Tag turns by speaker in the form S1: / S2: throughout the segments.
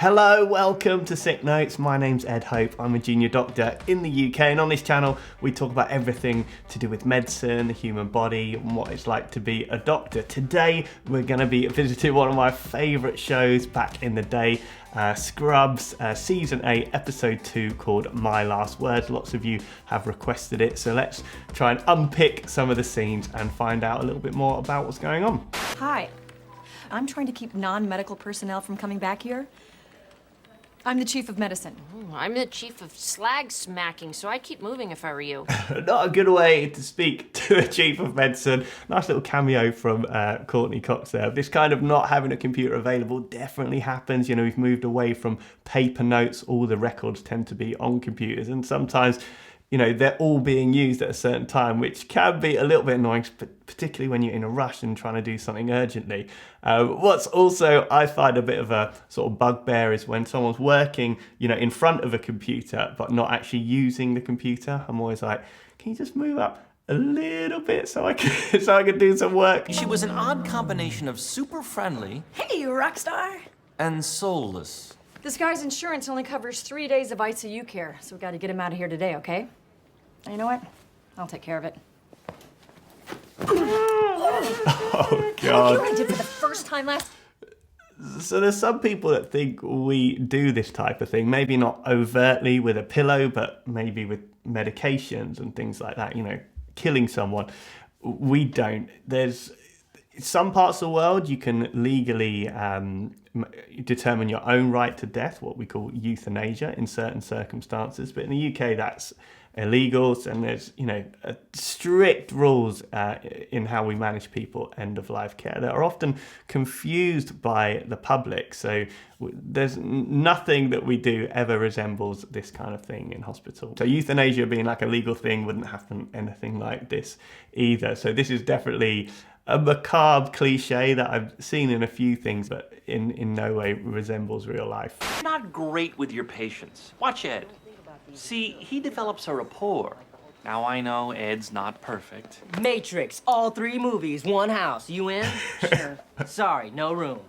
S1: Hello, welcome to Sick Notes. My name's Ed Hope. I'm a junior doctor in the UK, and on this channel we talk about everything to do with medicine, the human body, and what it's like to be a doctor. Today we're going to be visiting one of my favourite shows back in the day, Scrubs, Season 8, Episode 2, called My Last Words. Lots of you have requested it, so let's try and unpick some of the scenes and find out a little bit more about what's going on.
S2: Hi, I'm trying to keep non-medical personnel from coming back here. I'm the chief of medicine.
S3: I'm the chief of slag smacking, so I'd keep moving if I were you.
S1: Not a good way to speak to a chief of medicine. Nice little cameo from Courtney Cox there. This kind of not having a computer available definitely happens. You know, we've moved away from paper notes. All the records tend to be on computers, and sometimes, you know, they're all being used at a certain time, which can be a little bit annoying, particularly when you're in a rush and trying to do something urgently. What's also, I find, a bit of a sort of bugbear is when someone's working, you know, in front of a computer, but not actually using the computer. I'm always like, can you just move up a little bit so I can do some work?
S4: She was an odd combination of super friendly
S2: Hey, you rock star!
S4: and soulless.
S2: This guy's insurance only covers 3 days of ICU care, so we gotta get him out of here today, okay? And you know what? I'll take care of it.
S1: Oh,
S2: You know
S1: God.
S2: what I did for the first time last...
S1: So there's some people that think we do this type of thing, maybe not overtly with a pillow, but maybe with medications and things like that, you know, killing someone. We don't. There's some parts of the world you can legally determine your own right to death, what we call euthanasia in certain circumstances. But in the UK, that's illegal, and there's, you know, strict rules in how we manage people end of life care that are often confused by the public. So there's nothing that we do ever resembles this kind of thing in hospital. So euthanasia being like a legal thing wouldn't happen anything like this either. So this is definitely a macabre cliche that I've seen in a few things, but in no way resembles real life.
S4: Not great with your patients. Watch Ed. See, he develops a rapport. Now I know Ed's not perfect.
S5: Matrix, all 3 movies, one house. You in? Sure. Sorry, no room.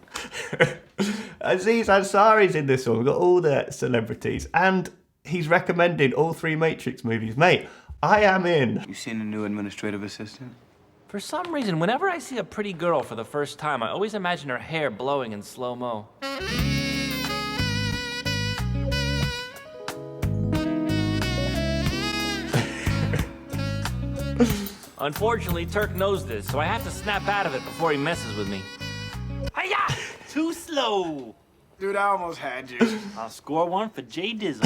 S1: Aziz Ansari's in this one. We've got all the celebrities, and he's recommended all 3 Matrix movies. Mate, I am in.
S6: You seen the new administrative assistant?
S4: For some reason, whenever I see a pretty girl for the first time, I always imagine her hair blowing in slow-mo. Unfortunately, Turk knows this, so I have to snap out of it before he messes with me. Hiya! Too slow!
S6: Dude, I almost had you.
S4: I'll score 1 for Jay Dizzle.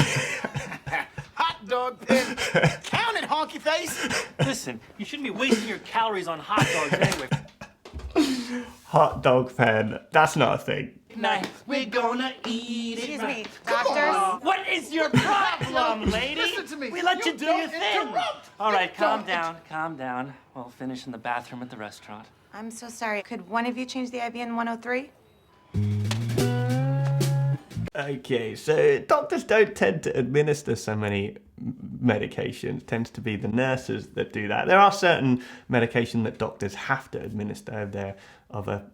S6: Hot dog pin. Count it, honky face.
S4: Listen, you shouldn't be wasting your calories on hot dogs anyway.
S1: Hot dog pen. That's not a thing.
S4: Tonight, we're gonna eat it.
S7: Excuse
S4: right.
S7: me, doctors?
S4: What is your problem, lady?
S6: Listen to me.
S4: We let you do your thing.
S6: Interrupt.
S4: All right, calm
S6: Don't
S4: down, calm down. We'll finish in the bathroom at the restaurant.
S7: I'm so sorry. Could one of you change the IV in 103?
S1: Okay, so doctors don't tend to administer so many medications. It tends to be the nurses that do that. There are certain medication that doctors have to administer. They're of a,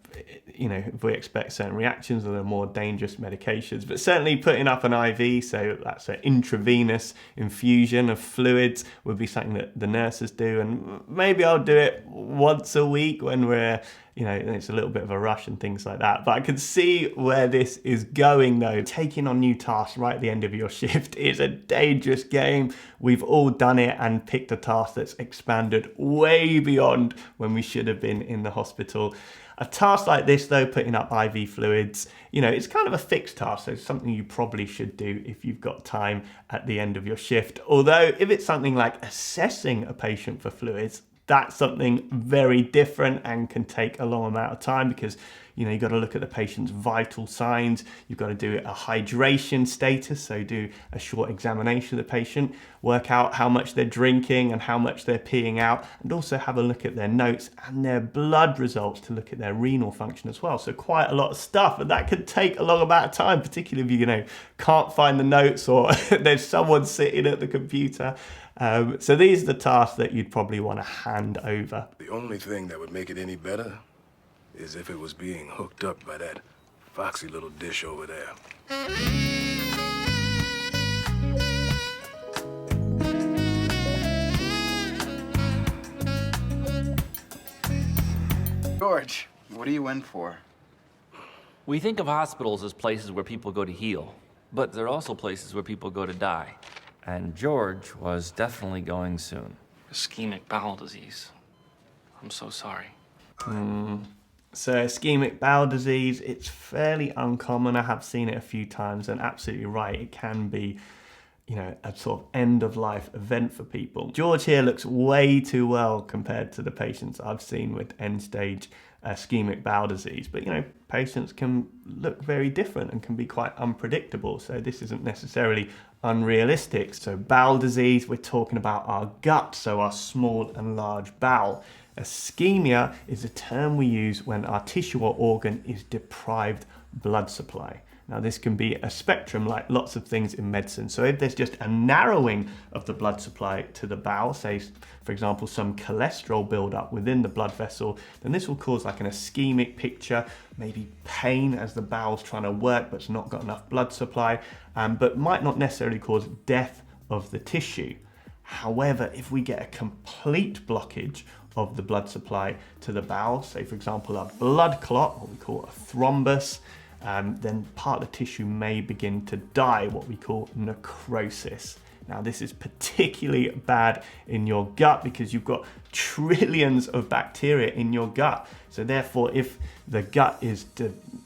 S1: you know, if we expect certain reactions, or they're more dangerous medications. But certainly putting up an IV, so that's an intravenous infusion of fluids, would be something that the nurses do. And maybe I'll do it once a week when we're, you know, it's a little bit of a rush and things like that. But I can see where this is going though. Taking on new tasks right at the end of your shift is a dangerous game. We've all done it and picked a task that's expanded way beyond when we should have been in the hospital. A task like this though, putting up IV fluids, you know, it's kind of a fixed task, so it's something you probably should do if you've got time at the end of your shift. Although if it's something like assessing a patient for fluids, that's something very different and can take a long amount of time, because, you know, you've got to look at the patient's vital signs. You've got to do a hydration status, so do a short examination of the patient, work out how much they're drinking and how much they're peeing out, and also have a look at their notes and their blood results to look at their renal function as well. So quite a lot of stuff, and that could take a long amount of time, particularly if you know, can't find the notes or there's someone sitting at the computer. So these are the tasks that you'd probably want to hand over.
S8: The only thing that would make it any better is if it was being hooked up by that Foxy little dish over there.
S6: George, what are you in for?
S4: We think of hospitals as places where people go to heal, but they're also places where people go to die. And George was definitely going soon. Ischemic bowel disease. I'm so sorry.
S1: So ischemic bowel disease, it's fairly uncommon. I have seen it a few times, and absolutely right, it can be, you know, a sort of end-of-life event for people. George here looks way too well compared to the patients I've seen with end-stage ischemic bowel disease. But, you know, patients can look very different and can be quite unpredictable. So this isn't necessarily unrealistic. So bowel disease, we're talking about our gut, so our small and large bowel. Ischemia is a term we use when our tissue or organ is deprived blood supply. Now this can be a spectrum like lots of things in medicine. So if there's just a narrowing of the blood supply to the bowel, say for example some cholesterol buildup within the blood vessel, then this will cause like an ischemic picture, maybe pain as the bowel's trying to work but it's not got enough blood supply, but might not necessarily cause death of the tissue. However, if we get a complete blockage of the blood supply to the bowel, say for example a blood clot, what we call a thrombus, then part of the tissue may begin to die, what we call necrosis. Now this is particularly bad in your gut because you've got trillions of bacteria in your gut. So therefore, if the gut is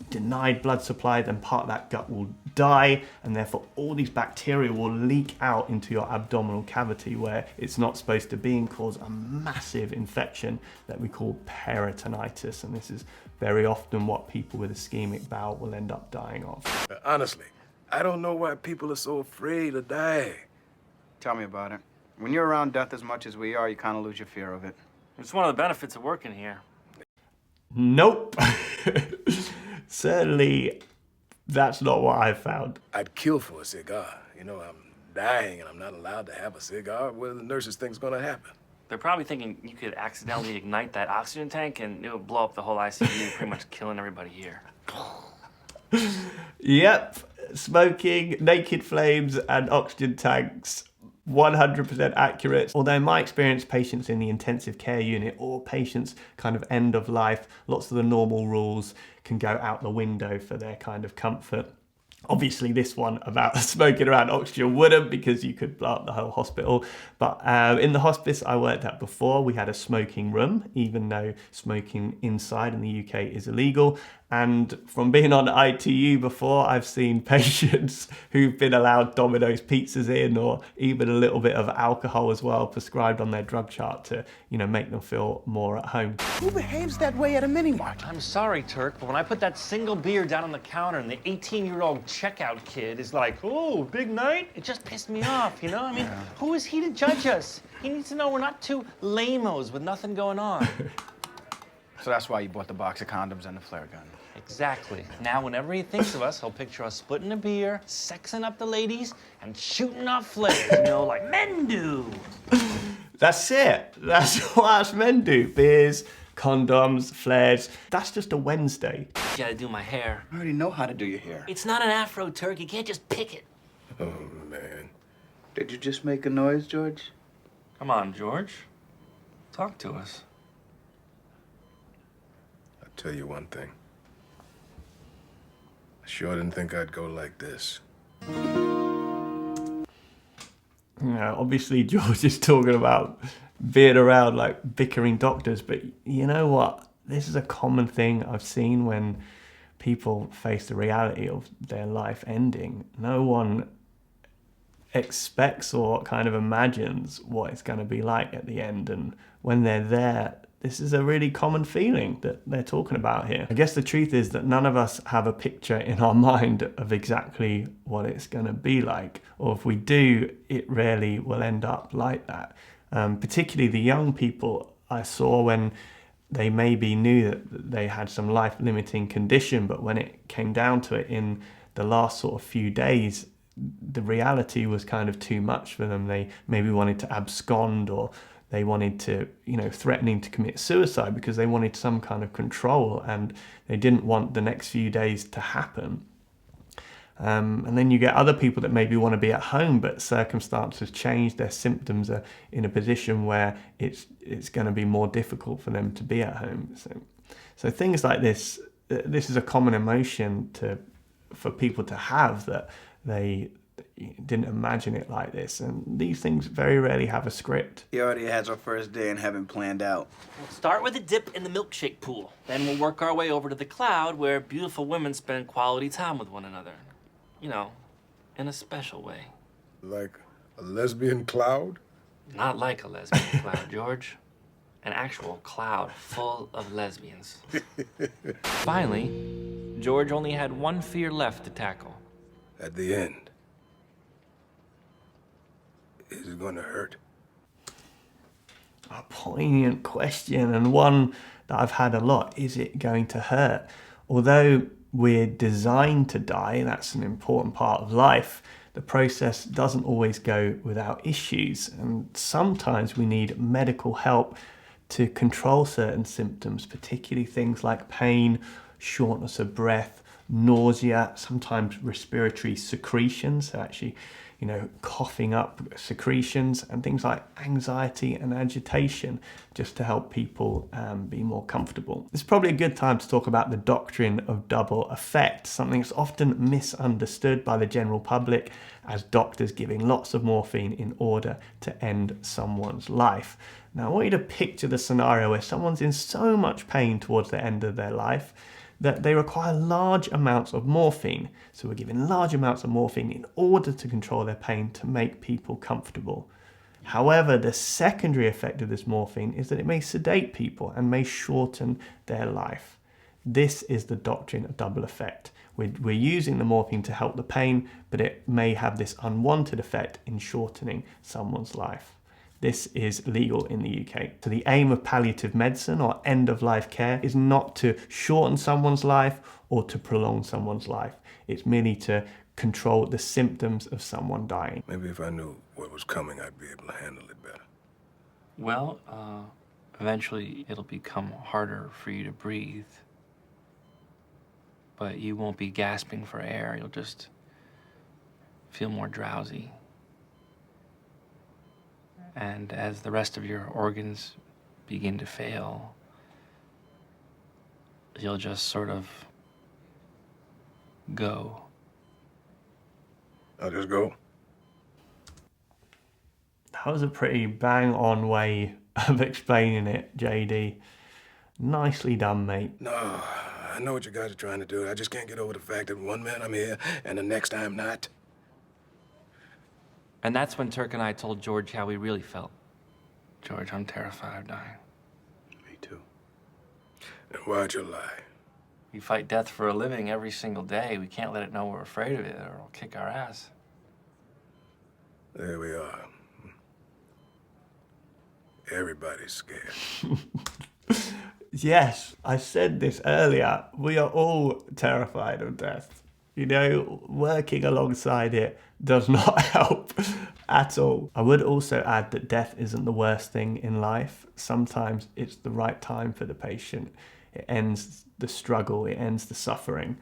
S1: denied blood supply, then part of that gut will die, and therefore all these bacteria will leak out into your abdominal cavity where it's not supposed to be and cause a massive infection that we call peritonitis. And this is very often what people with ischemic bowel will end up dying of.
S8: Honestly, I don't know why people are so afraid of dying.
S6: Tell me about it. When you're around death as much as we are, you kind of lose your fear of it.
S4: It's one of the benefits of working here.
S1: Nope. Certainly that's not what I found.
S8: I'd kill for a cigar. You know, I'm dying and I'm not allowed to have a cigar. What do the nurses think's gonna happen?
S4: They're probably thinking you could accidentally ignite that oxygen tank and it would blow up the whole ICU, pretty much killing everybody here.
S1: Yep, smoking, naked flames and oxygen tanks, 100% accurate. Although in my experience, patients in the intensive care unit or patients kind of end of life, lots of the normal rules can go out the window for their kind of comfort. Obviously this one about smoking around oxygen wouldn't, because you could blow up the whole hospital. But in the hospice I worked at before, we had a smoking room, even though smoking inside in the UK is illegal. And from being on ITU before, I've seen patients who've been allowed Domino's pizzas in, or even a little bit of alcohol as well prescribed on their drug chart to, you know, make them feel more at home.
S6: Who behaves that way at a mini-mart?
S9: I'm sorry, Turk, but when I put that single beer down on the counter and the 18-year-old checkout kid is like, oh, big night, it just pissed me off, you know? I mean, who is he to judge us? He needs to know we're not two lamos with nothing going on.
S6: So that's why you bought the box of condoms and the flare gun.
S9: Exactly. Now, whenever he thinks of us, he'll picture us splitting a beer, sexing up the ladies, and shooting off flares, you know, like men do.
S1: That's it. That's what us men do. Beers, condoms, flares. That's just a Wednesday.
S4: You gotta do my hair.
S6: I already know how to do your hair.
S4: It's not an afro, Turk. You can't just pick it.
S8: Oh, man.
S6: Did you just make a noise, George?
S4: Come on, George. Talk to us.
S8: I'll tell you one thing. I sure didn't think I'd go like this.
S1: You know, obviously George is talking about being around like bickering doctors, but you know what? This is a common thing I've seen when people face the reality of their life ending. No one expects or kind of imagines what it's going to be like at the end, and when they're there, this is a really common feeling that they're talking about here. I guess the truth is that none of us have a picture in our mind of exactly what it's going to be like, or if we do, it rarely will end up like that. Particularly the young people I saw when they maybe knew that they had some life-limiting condition, but when it came down to it in the last sort of few days, the reality was kind of too much for them. They maybe wanted to abscond or They wanted to, threatening to commit suicide because they wanted some kind of control and they didn't want the next few days to happen. And then you get other people that maybe want to be at home, but circumstances change, their symptoms are in a position where it's going to be more difficult for them to be at home. So things like this is a common emotion for people to have, that they didn't imagine it like this. And these things very rarely have a script.
S6: He already has our first day and haven't planned out.
S4: We'll start with a dip in the milkshake pool. Then we'll work our way over to the cloud where beautiful women spend quality time with one another. In a special way.
S8: Like a lesbian cloud?
S4: Not like a lesbian cloud, George. An actual cloud full of lesbians. Finally, George only had one fear left to tackle.
S8: At the end, is it gonna hurt?
S1: A poignant question, and one that I've had a lot. Is it going to hurt? Although we're designed to die, that's an important part of life, the process doesn't always go without issues, and sometimes we need medical help to control certain symptoms, particularly things like pain, shortness of breath, nausea, sometimes respiratory secretions, so actually, coughing up secretions, and things like anxiety and agitation, just to help people be more comfortable. It's probably a good time to talk about the doctrine of double effect, something that's often misunderstood by the general public as doctors giving lots of morphine in order to end someone's life. Now, I want you to picture the scenario where someone's in so much pain towards the end of their life that they require large amounts of morphine. So we're giving large amounts of morphine in order to control their pain, to make people comfortable. However, the secondary effect of this morphine is that it may sedate people and may shorten their life. This is the doctrine of double effect. We're using the morphine to help the pain, but it may have this unwanted effect in shortening someone's life. This is legal in the UK. So the aim of palliative medicine, or end-of-life care, is not to shorten someone's life or to prolong someone's life. It's merely to control the symptoms of someone dying.
S8: Maybe if I knew what was coming, I'd be able to handle it better.
S4: Well, eventually it'll become harder for you to breathe. But you won't be gasping for air. You'll just feel more drowsy. And as the rest of your organs begin to fail, you'll just sort of go.
S8: I'll just go.
S1: That was a pretty bang-on way of explaining it, JD. Nicely done, mate.
S8: No, I know what you guys are trying to do. I just can't get over the fact that one minute I'm here and the next I'm not.
S4: And that's when Turk and I told George how we really felt. George, I'm terrified of dying.
S8: Me too. And why'd you lie?
S4: We fight death for a living every single day. We can't let it know we're afraid of it, or it'll kick our ass.
S8: There we are. Everybody's scared.
S1: Yes, I said this earlier. We are all terrified of death. Working alongside it does not help at all. I would also add that death isn't the worst thing in life. Sometimes it's the right time for the patient. It ends the struggle, it ends the suffering.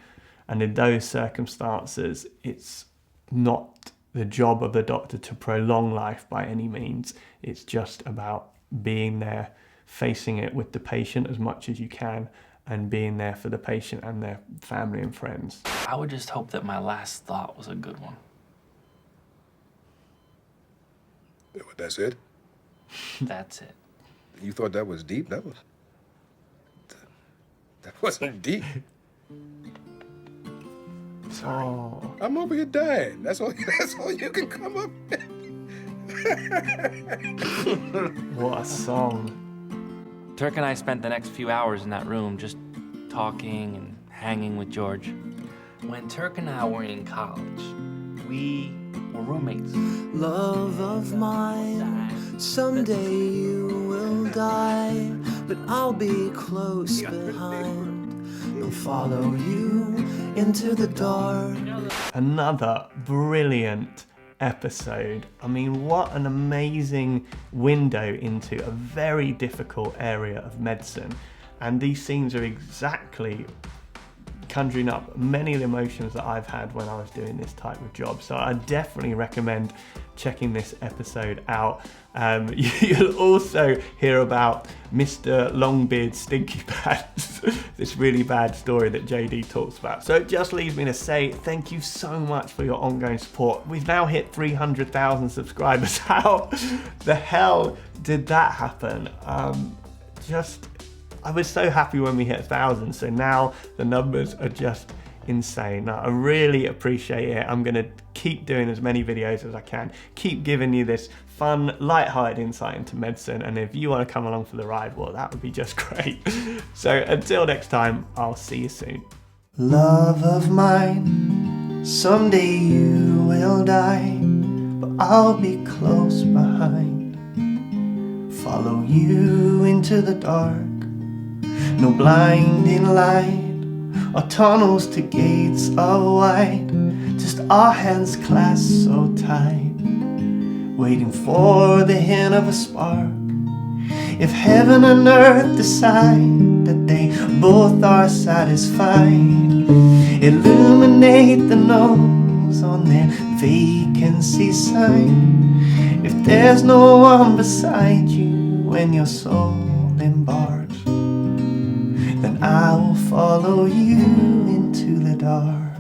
S1: And in those circumstances, it's not the job of the doctor to prolong life by any means. It's just about being there, facing it with the patient as much as you can, and being there for the patient and their family and friends.
S4: I would just hope that my last thought was a good one.
S8: That's it?
S4: That's it.
S8: You thought that was deep? That wasn't deep.
S1: Oh,
S8: I'm over here dying. That's all you can come up with.
S1: what a song.
S4: Turk and I spent the next few hours in that room just talking and hanging with George. When Turk and I were in college, we were roommates.
S10: Love of mine, someday you will die, but I'll be close behind. I'll follow you into the dark.
S1: Another brilliant episode. I mean, what an amazing window into a very difficult area of medicine. And these scenes are exactly conjuring up many of the emotions that I've had when I was doing this type of job. So I definitely recommend checking this episode out. You'll also hear about Mr. Longbeard Stinky Pants, this really bad story that JD talks about. So it just leaves me to say thank you so much for your ongoing support. We've now hit 300,000 subscribers. How the hell did that happen? I was so happy when we hit 1,000, so now the numbers are just insane. I really appreciate it. I'm gonna keep doing as many videos as I can, keep giving you this fun, light-hearted insight into medicine, and if you want to come along for the ride, well, that would be just great. So until next time, I'll see you soon.
S10: Love of mine, someday you will die, but I'll be close behind. Follow you into the dark. No blinding light or tunnels to gates are wide, just our hands clasped so tight, waiting for the hint of a spark. If heaven and earth decide that they both are satisfied, illuminate the nose on their vacancy sign. If there's no one beside you when your soul embarks, then I will follow you into the dark.